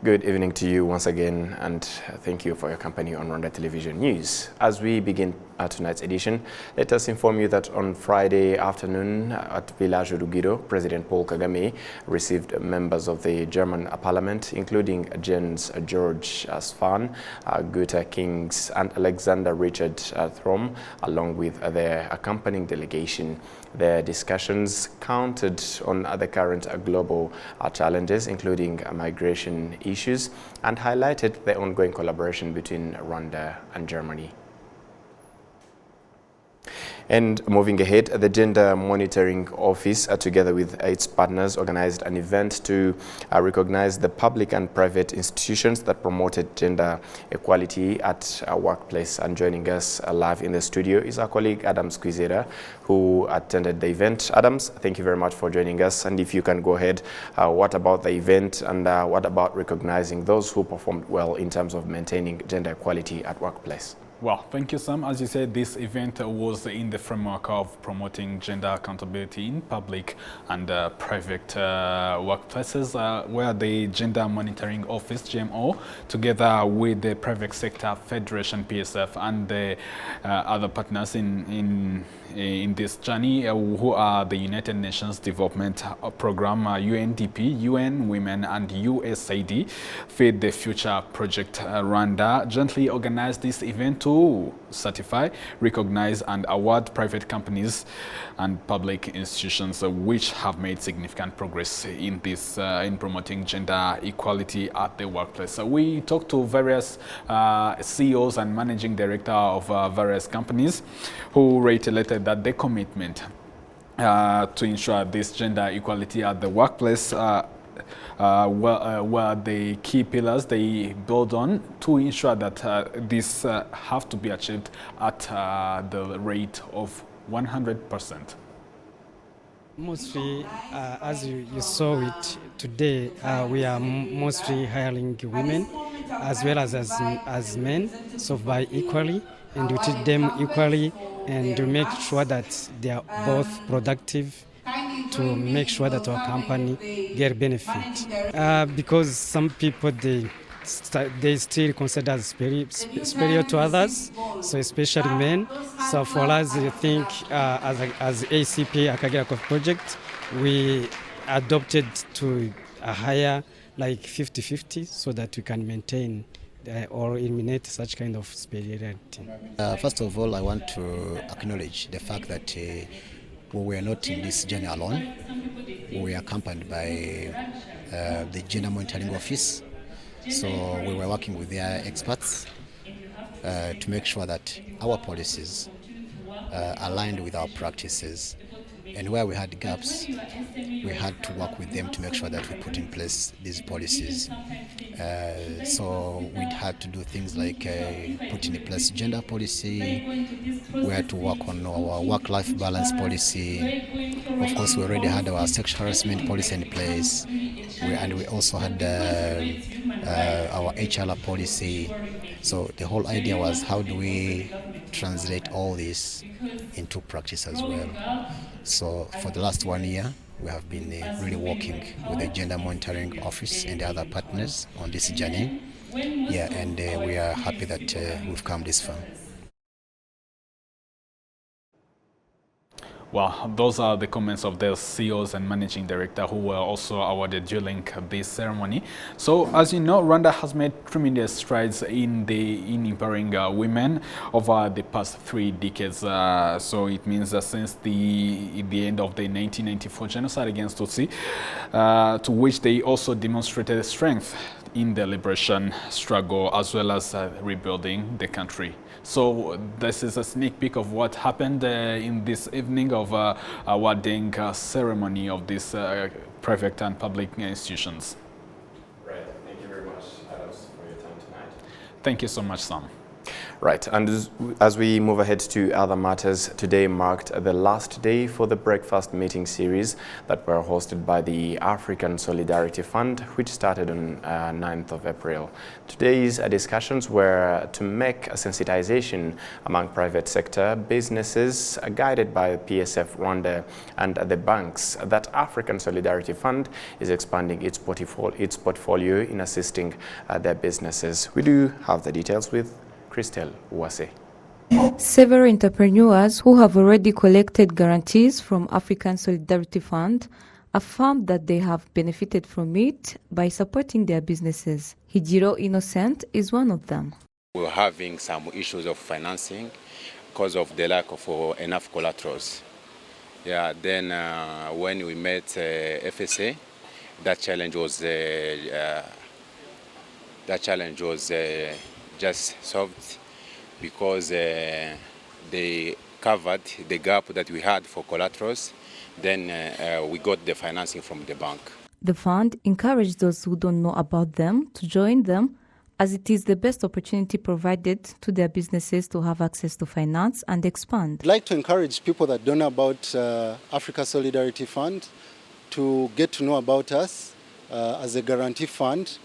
Good evening to you once again, and thank you for your company on Rwanda Television News. As we begin tonight's edition, let us inform you that on Friday afternoon at Village Rugiro, President Paul Kagame received members of the German Parliament, including Jens George Svan, Goethe Kings, and Alexander Richard Throm, along with their accompanying delegation. Their discussions counted on the current global challenges, including migration issues, and highlighted the ongoing collaboration between Rwanda and Germany. And moving ahead, the Gender Monitoring Office, together with its partners, organized an event to recognize the public and private institutions that promoted gender equality at our workplace. And joining us live in the studio is our colleague Adams Kwizera, who attended the event. Adams, thank you very much for joining us. And if you can go ahead, what about the event, and what about recognizing those who performed well in terms of maintaining gender equality at workplace? Well, thank you, Sam. As you said, this event was in the framework of promoting gender accountability in public and private workplaces, where the Gender Monitoring Office, GMO, together with the Private Sector Federation, PSF, and the other partners in this journey, who are the United Nations Development Program, UNDP, UN Women, and USAID, Feed the Future Project Rwanda, jointly organized this event to certify, recognize, and award private companies and public institutions which have made significant progress in this in promoting gender equality at the workplace. So we talked to various CEOs and managing director of various companies who reiterated that the commitment to ensure this gender equality at the workplace were the key pillars they build on to ensure that this have to be achieved at the rate of 100%. Mostly, as you saw it today, we are mostly hiring women as well as men, so by equally, and we treat them equally, and to make sure that they are both productive, to make sure that our company get benefit. Because some people, they still consider us superior to others, so especially men. So for us, I think as ACP Akagera project, we adopted to a higher like 50-50 so that we can maintain or eliminate such kind of superiority. First of all, I want to acknowledge the fact that we were not in this journey alone. We were accompanied by the Gender Monitoring Office. So we were working with their experts to make sure that our policies aligned with our practices. And where we had gaps, we had to work with them to make sure that we put in place these policies. So we had to do things like put in place gender policy. We had to work on our work-life balance policy. Of course, we already had our sexual harassment policy in place. And we also had our HR policy. So the whole idea was, how do we translate all this into practice as well? So for the last 1 year, we have been really working with the Gender Monitoring Office and the other partners on this journey. Yeah, and we are happy that we've come this far. Well, those are the comments of the CEOs and managing director who were also awarded during this ceremony. So, as you know, Rwanda has made tremendous strides in empowering women over the past 3 decades. So it means that since the end of the 1994 genocide against Tutsi, to which they also demonstrated strength in the liberation struggle as well as rebuilding the country. So this is a sneak peek of what happened in this evening of awarding ceremony of these private and public institutions. Right. Thank you very much, Adams, for your time tonight. Thank you so much, Sam. Right, and as we move ahead to other matters, today marked the last day for the breakfast meeting series that were hosted by the African Solidarity Fund, which started on 9th of April. Today's discussions were to make a sensitization among private sector businesses guided by PSF Rwanda and the banks that African Solidarity Fund is expanding its portfolio in assisting their businesses. We do have the details with Christelle Uwase. Several entrepreneurs who have already collected guarantees from African Solidarity Fund affirmed that they have benefited from it by supporting their businesses. Hijiro Innocent is one of them. We're having some issues of financing because of the lack of enough collaterals. Yeah, then when we met FSA, that challenge was just solved because they covered the gap that we had for collaterals. Then we got the financing from the bank. The fund encouraged those who don't know about them to join them, as it is the best opportunity provided to their businesses to have access to finance and expand. I'd like to encourage people that don't know about Africa Solidarity Fund to get to know about us as a guarantee fund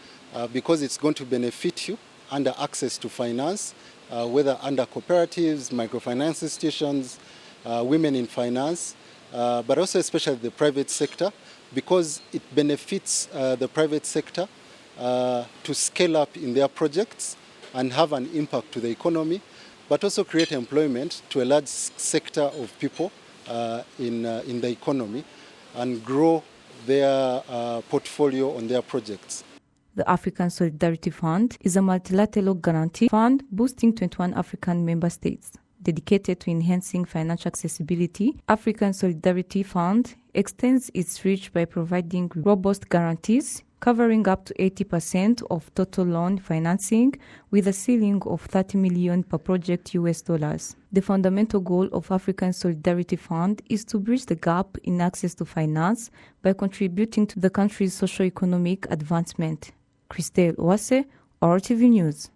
because it's going to benefit you under access to finance, whether under cooperatives, microfinance institutions, women in finance, but also especially the private sector, because it benefits the private sector to scale up in their projects and have an impact to the economy, but also create employment to a large sector of people in the economy and grow their portfolio on their projects. The African Solidarity Fund is a multilateral guarantee fund boosting 21 African member states. Dedicated to enhancing financial accessibility, African Solidarity Fund extends its reach by providing robust guarantees covering up to 80% of total loan financing with a ceiling of $30 million per project US dollars. The fundamental goal of African Solidarity Fund is to bridge the gap in access to finance by contributing to the country's socio-economic advancement. Christelle Uwase, RwandaTV News.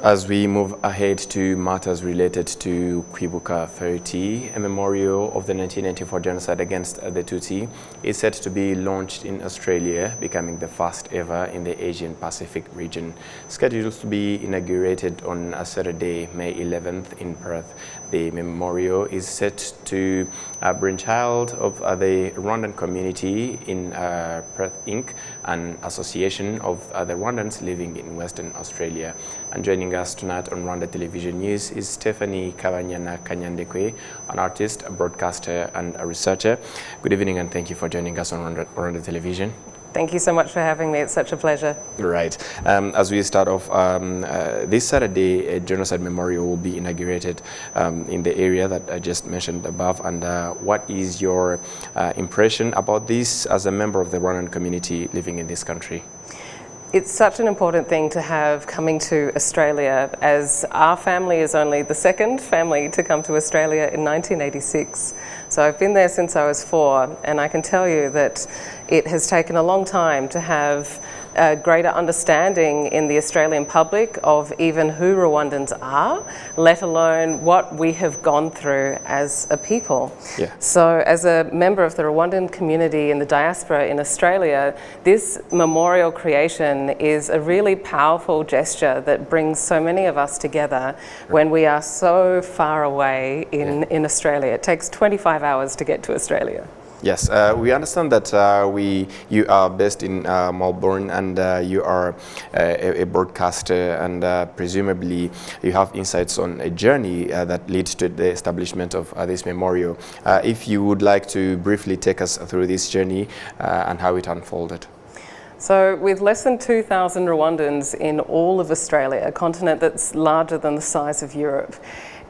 As we move ahead to matters related to Kwibuka 30, a memorial of the 1994 genocide against the Tutsi is set to be launched in Australia, becoming the first ever in the Asian Pacific region. Scheduled to be inaugurated on Saturday, May 11th in Perth. The memorial is set to brainchild of the Rwandan community in Perth Inc., an association of the Rwandans living in Western Australia. And joining us tonight on Rwanda Television News is Stephanie Kabanyana Kanyandekwe, an artist, a broadcaster, and a researcher. Good evening, and thank you for joining us on Rwanda Television. Thank you so much for having me. It's such a pleasure. Right. As we start off, this Saturday, a genocide memorial will be inaugurated in the area that I just mentioned above. And what is your impression about this as a member of the Rwandan community living in this country? It's such an important thing to have coming to Australia, as our family is only the second family to come to Australia in 1986. So I've been there since I was 4, and I can tell you that it has taken a long time to have a greater understanding in the Australian public of even who Rwandans are, let alone what we have gone through as a people. Yeah. So as a member of the Rwandan community in the diaspora in Australia, this memorial creation is a really powerful gesture that brings so many of us together when we are so far away in Australia. It takes 25 hours to get to Australia. Yes, we understand that you are based in Melbourne, and you are a broadcaster, and presumably you have insights on a journey that leads to the establishment of this memorial. If you would like to briefly take us through this journey and how it unfolded. So with less than 2,000 Rwandans in all of Australia, a continent that's larger than the size of Europe,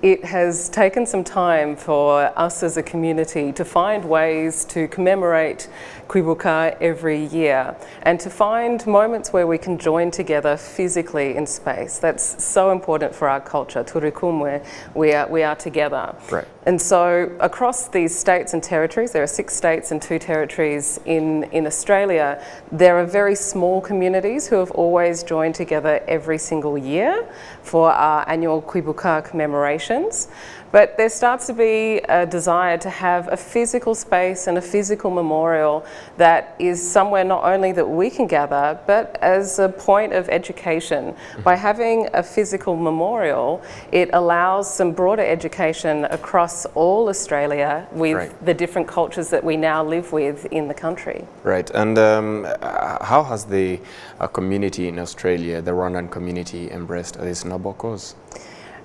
it has taken some time for us as a community to find ways to commemorate Kwibuka every year and to find moments where we can join together physically in space. That's so important for our culture. Turikumwe, we are together. Right. And so across these states and territories, there are 6 states and 2 territories in Australia, there are very small communities who have always joined together every single year for our annual Kwibuka commemorations. But there starts to be a desire to have a physical space and a physical memorial that is somewhere not only that we can gather, but as a point of education. By having a physical memorial, it allows some broader education across all Australia with the different cultures that we now live with in the country. Right. And how has the community in Australia, the Rwandan community, embraced this noble cause?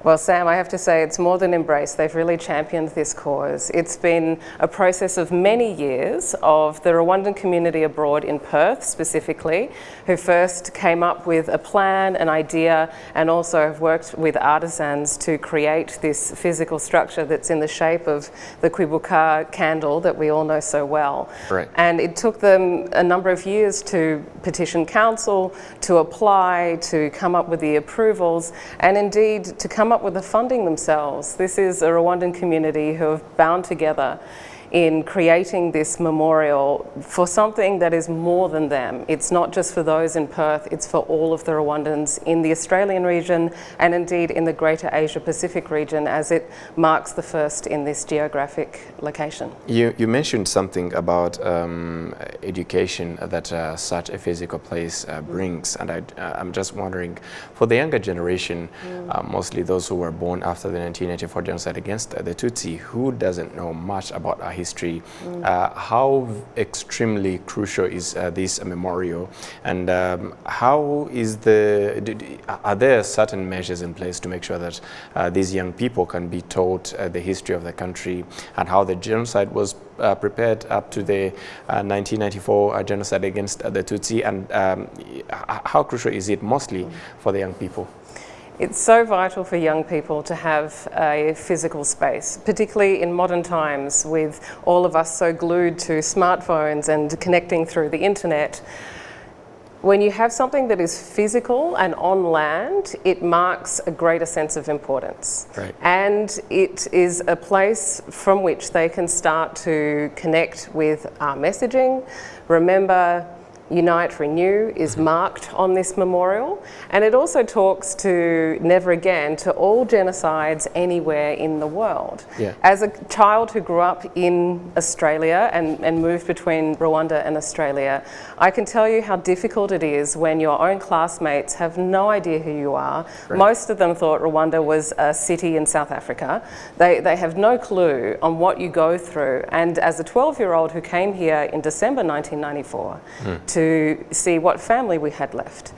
Well, Sam, I have to say it's more than embraced. They've really championed this cause. It's been a process of many years of the Rwandan community abroad in Perth specifically, who first came up with a plan, an idea, and also have worked with artisans to create this physical structure that's in the shape of the Kwibuka candle that we all know so well. Right. And it took them a number of years to petition council, to apply, to come up with the approvals, and indeed to come up with the funding themselves. This is a Rwandan community who have bound together in creating this memorial for something that is more than them. It's not just for those in Perth, it's for all of the Rwandans in the Australian region and indeed in the greater Asia Pacific region, as it marks the first in this geographic location. You mentioned something about education that such a physical place brings, and I'm just wondering, for the younger generation, mostly those who were born after the 1994 genocide against the Tutsi, who doesn't know much about our history, how extremely crucial is this memorial, and how is are there certain measures in place to make sure that these young people can be taught the history of the country and how the genocide was prepared up to the 1994 genocide against the Tutsi, and how crucial is it mostly for the young people? It's so vital for young people to have a physical space, particularly in modern times with all of us so glued to smartphones and connecting through the internet. When you have something that is physical and on land, it marks a greater sense of importance. Right. And it is a place from which they can start to connect with our messaging. Remember, Unite, Renew is marked on this memorial, and it also talks to never again, to all genocides anywhere in the world. Yeah. As a child who grew up in Australia and moved between Rwanda and Australia, I can tell you how difficult it is when your own classmates have no idea who you are. Right. Most of them thought Rwanda was a city in South Africa. They have no clue on what you go through. And as a 12-year-old who came here in December 1994 to see what family we had left,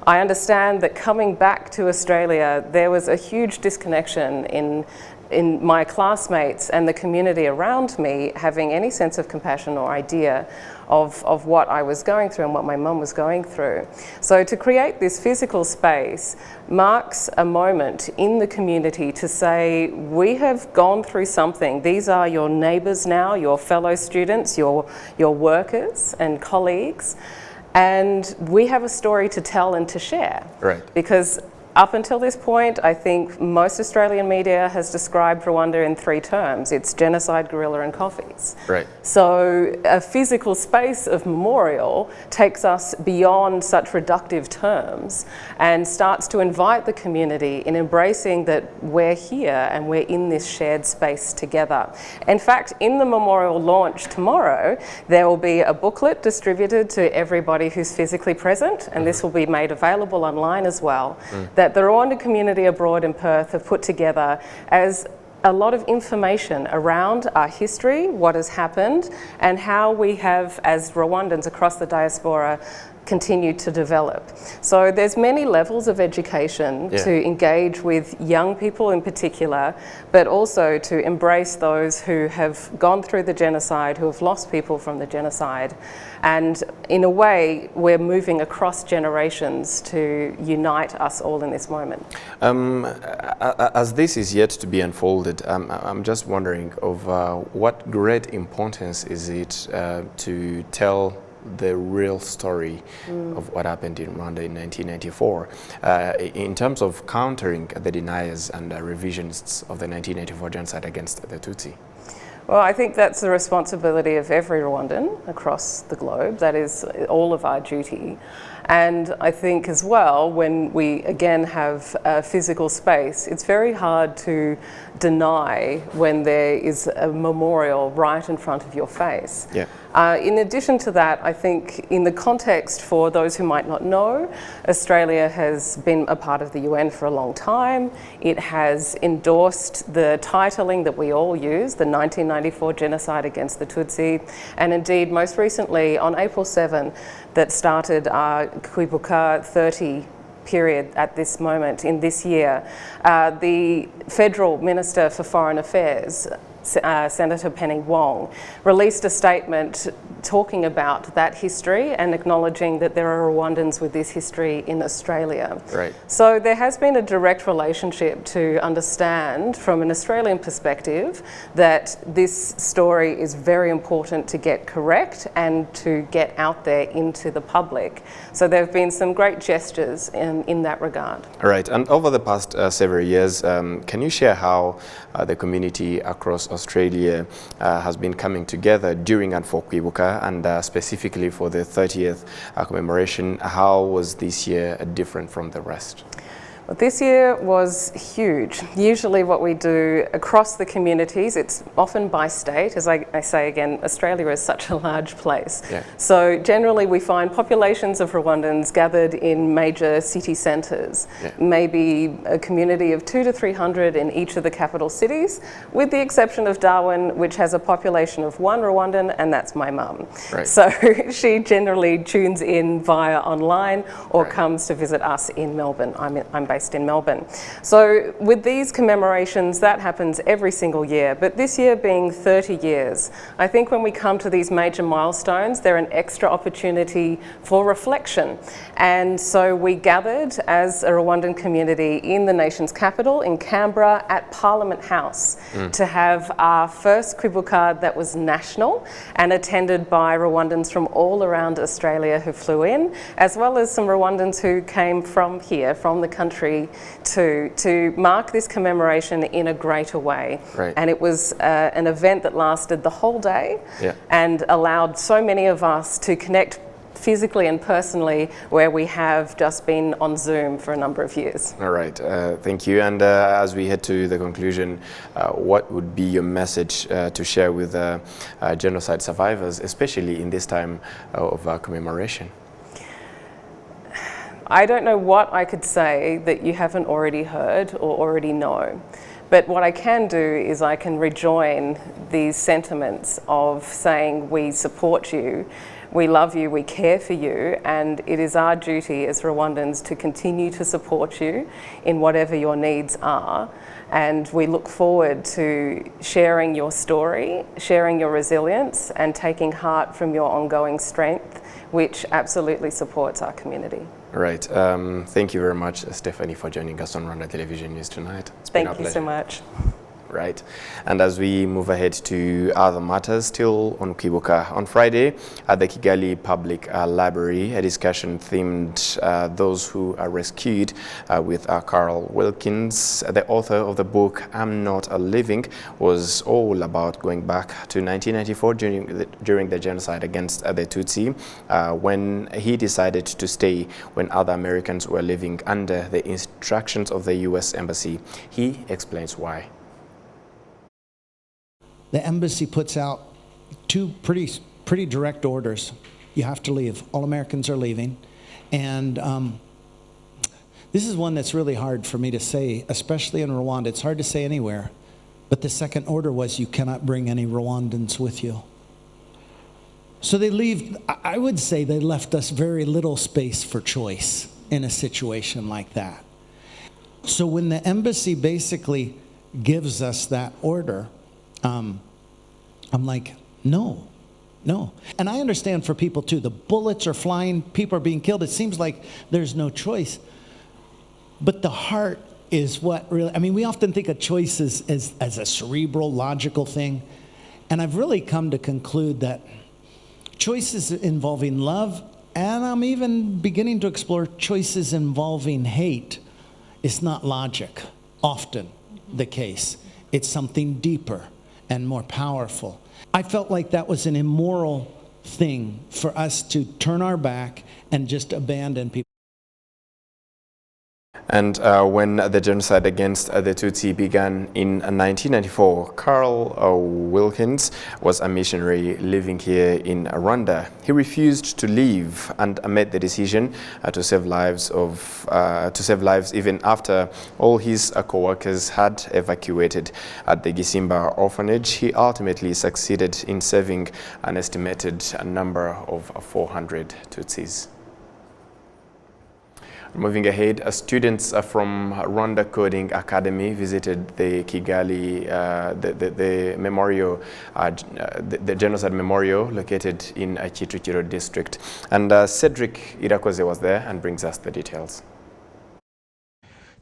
I understand that coming back to Australia, there was a huge disconnection in my classmates and the community around me having any sense of compassion or idea of what I was going through and what my mum was going through. So to create this physical space marks a moment in the community to say, we have gone through something. These are your neighbours now, your fellow students, your workers and colleagues. And we have a story to tell and to share. Right. Because up until this point, I think most Australian media has described Rwanda in 3 terms. It's genocide, guerrilla and coffees. Right. So a physical space of memorial takes us beyond such reductive terms and starts to invite the community in embracing that we're here and we're in this shared space together. In fact, in the memorial launch tomorrow, there will be a booklet distributed to everybody who's physically present, and this will be made available online as well, that the Rwandan community abroad in Perth have put together as a lot of information around our history, what has happened, and how we have, as Rwandans across the diaspora, continue to develop. So there's many levels of education to engage with young people in particular, but also to embrace those who have gone through the genocide, who have lost people from the genocide. And in a way, we're moving across generations to unite us all in this moment. As this is yet to be unfolded, I'm just wondering of what great importance is it to tell the real story of what happened in Rwanda in 1994 in terms of countering the deniers and revisionists of the 1994 genocide against the Tutsi? Well, I think that's the responsibility of every Rwandan across the globe. That is all of our duty. And I think as well, when we again have a physical space, it's very hard to deny when there is a memorial right in front of your face. Yeah. In addition to that, I think in the context for those who might not know, Australia has been a part of the UN for a long time. It has endorsed the titling that we all use, the 1994 genocide against the Tutsi, and indeed most recently on April 7 that started our Kwibuka 30 period at this moment in this year, the Federal Minister for Foreign Affairs, Senator Penny Wong, released a statement talking about that history and acknowledging that there are Rwandans with this history in Australia. Right. So there has been a direct relationship to understand from an Australian perspective that this story is very important to get correct and to get out there into the public. So there have been some great gestures in that regard. Right, and over the past several years, can you share how the community across Australia has been coming together during and for Kwibuka, and specifically for the 30th commemoration? How was this year different from the rest? Well, this year was huge. Usually what we do across the communities, it's often by state. As I say again, Australia is such a large place. Yeah. So generally we find populations of Rwandans gathered in major city centres, maybe a community of 200 to 300 in each of the capital cities, with the exception of Darwin, which has a population of 1 Rwandan, and that's my mum. Right. So she generally tunes in via online or comes to visit us in Melbourne. I'm based in Melbourne. So with these commemorations, that happens every single year, but this year being 30 years, I think when we come to these major milestones, they're an extra opportunity for reflection. And so we gathered as a Rwandan community in the nation's capital, in Canberra, at Parliament House, to have our first Kwibuka that was national and attended by Rwandans from all around Australia who flew in, as well as some Rwandans who came from here, from the country, to mark this commemoration in a greater way. Right. And it was an event that lasted the whole day and allowed so many of us to connect physically and personally where we have just been on Zoom for a number of years. All right, thank you. And as we head to the conclusion, what would be your message to share with genocide survivors, especially in this time of commemoration? I don't know what I could say that you haven't already heard or already know. But what I can do is I can rejoin these sentiments of saying we support you, we love you, we care for you, and it is our duty as Rwandans to continue to support you in whatever your needs are. And we look forward to sharing your story, sharing your resilience, and taking heart from your ongoing strength, which absolutely supports our community. Right. Thank you very much, Stephanie, for joining us on Rwanda Television News tonight. It's been a pleasure. Thank you so much. Right. And as we move ahead to other matters, still on Kwibuka, on Friday at the Kigali Public Library, a discussion themed those who are rescued with Carl Wilkins, the author of the book I'm Not a Living, was all about going back to 1994 during the genocide against the Tutsi, when he decided to stay when other Americans were living under the instructions of the U.S. Embassy. He explains why. The embassy puts out 2 pretty direct orders. You have to leave. All Americans are leaving. And this is one that's really hard for me to say, especially in Rwanda. It's hard to say anywhere. But the second order was you cannot bring any Rwandans with you. So they leave, I would say they left us very little space for choice in a situation like that. So when the embassy basically gives us that order, I'm like, no. And I understand for people too, the bullets are flying, people are being killed. It seems like there's no choice. But the heart is what really, I mean, we often think of choices as a cerebral, logical thing. And I've really come to conclude that choices involving love, and I'm even beginning to explore choices involving hate, is not logic, often the case. It's something deeper and more powerful. I felt like that was an immoral thing for us to turn our back and just abandon people. And when the genocide against the Tutsi began in 1994, Carl Wilkins was a missionary living here in Rwanda. He refused to leave and made the decision to save lives even after all his co-workers had evacuated. At the Gisimba orphanage, he ultimately succeeded in saving an estimated number of 400 Tutsis. Moving ahead, students from Rwanda Coding Academy visited the Kigali, the memorial, the genocide memorial located in Kicukiro district. And Cedric Irakoze was there and brings us the details.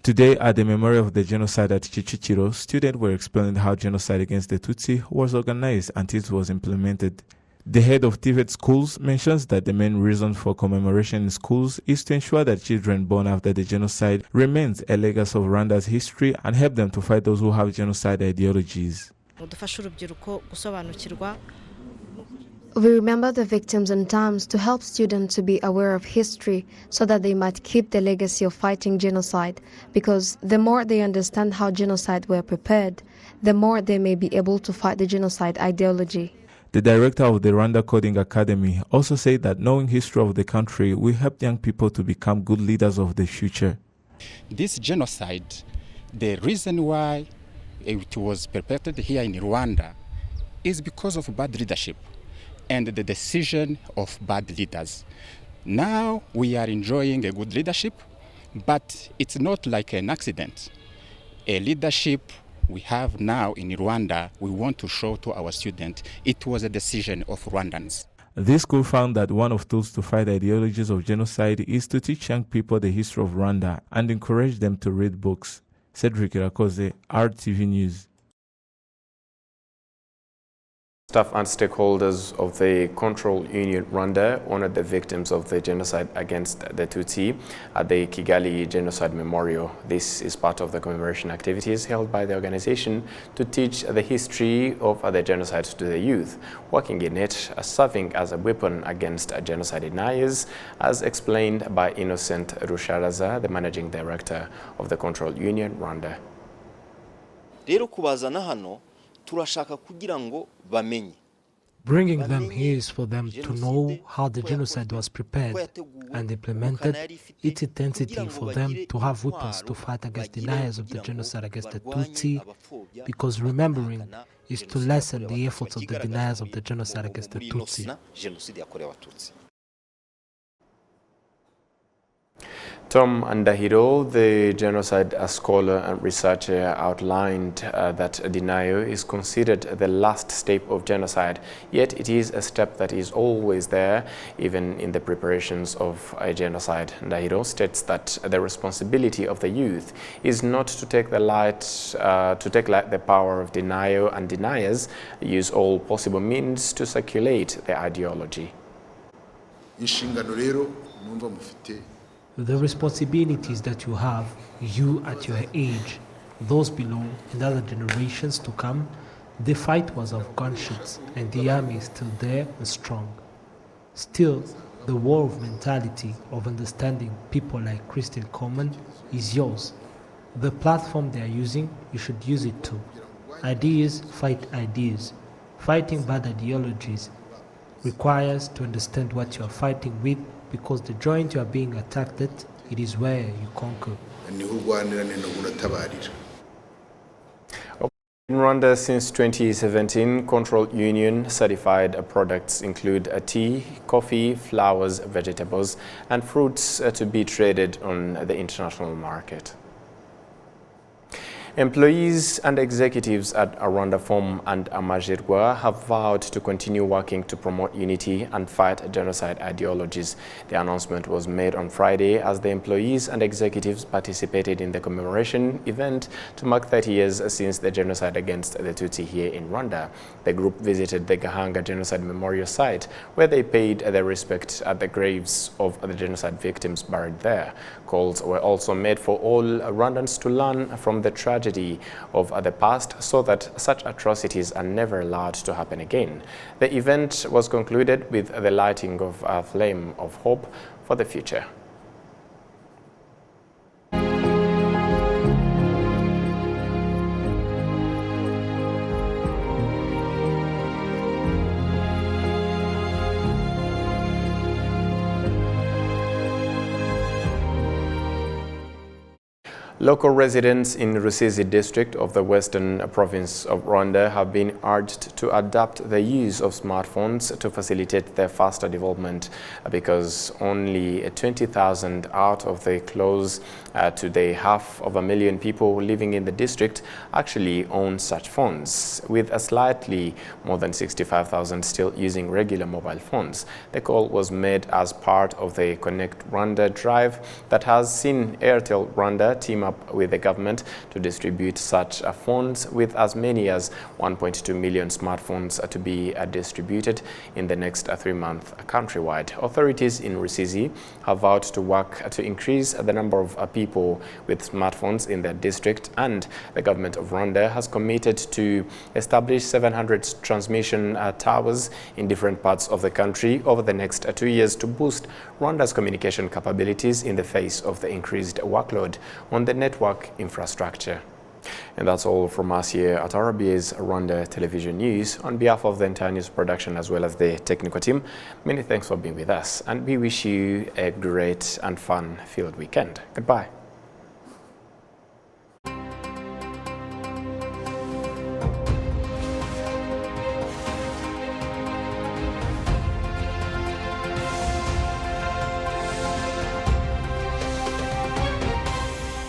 Today, at the memorial of the genocide at Kicukiro, students were explaining how genocide against the Tutsi was organized until it was implemented. The head of TVET schools mentions that the main reason for commemoration in schools is to ensure that children born after the genocide remains a legacy of Rwanda's history and help them to fight those who have genocide ideologies. We remember the victims in terms to help students to be aware of history so that they might keep the legacy of fighting genocide, because the more they understand how genocide were prepared, the more they may be able to fight the genocide ideology. The director of the Rwanda Coding Academy also said that knowing history of the country will help young people to become good leaders of the future. This genocide, the reason why it was perpetrated here in Rwanda is because of bad leadership and the decision of bad leaders. Now we are enjoying a good leadership, but it's not like an accident. A leadership we have now in Rwanda, we want to show to our students it was a decision of Rwandans. This school found that one of the tools to fight ideologies of genocide is to teach young people the history of Rwanda and encourage them to read books. Cedric Irakoze, RTV News. Staff and stakeholders of the Control Union Rwanda honored the victims of the genocide against the Tutsi at the Kigali Genocide Memorial. This is part of the commemoration activities held by the organization to teach the history of the genocide to the youth, working in it, serving as a weapon against genocide deniers, as explained by Innocent Rusharaza, the managing director of the Control Union Rwanda. Bringing them here is for them to know how the genocide was prepared and implemented, its intensity for them to have weapons to fight against deniers of the genocide against the Tutsi, because remembering is to lessen the efforts of the deniers of the genocide against the Tutsi. Tom Ndahiro, the genocide scholar and researcher, outlined that denial is considered the last step of genocide, yet it is a step that is always there, even in the preparations of a genocide. Ndahiro states that the responsibility of the youth is not to take the power of denial, and deniers use all possible means to circulate their ideology. The responsibilities that you have, you at your age, those below and other generations to come, the fight was of conscience and the army is still there and strong. Still, the war of mentality of understanding people like Christine Coleman is yours. The platform they are using, you should use it too. Ideas fight ideas. Fighting bad ideologies requires to understand what you are fighting with, because the joint you are being attacked at, it is where you conquer. In Rwanda, since 2017, control union certified products include tea, coffee, flowers, vegetables, and fruits to be traded on the international market. Employees and executives at Rwanda Form and Amajirwa have vowed to continue working to promote unity and fight genocide ideologies. The announcement was made on Friday as the employees and executives participated in the commemoration event to mark 30 years since the genocide against the Tutsi here in Rwanda. The group visited the Gahanga Genocide Memorial Site, where they paid their respect at the graves of the genocide victims buried there. Calls were also made for all Rwandans to learn from the tragedy of the past so that such atrocities are never allowed to happen again. The event was concluded with the lighting of a flame of hope for the future. Local residents in Rusizi district of the western province of Rwanda have been urged to adapt the use of smartphones to facilitate their faster development because only 20,000 out of the close to the 500,000 people living in the district actually own such phones, with a slightly more than 65,000 still using regular mobile phones. The call was made as part of the Connect Rwanda drive that has seen Airtel Rwanda team up with the government to distribute such phones, with as many as 1.2 million smartphones to be distributed in the next 3 months countrywide. Authorities in Rusizi have vowed to work to increase the number of people with smartphones in their district, and the government of Rwanda has committed to establish 700 transmission towers in different parts of the country over the next 2 years to boost Rwanda's communication capabilities in the face of the increased workload on the network infrastructure. And that's all from us here at RBA's Rwanda Television News. On behalf of the entire news production as well as the technical team, many thanks for being with us, and we wish you a great and fun-filled weekend. Goodbye.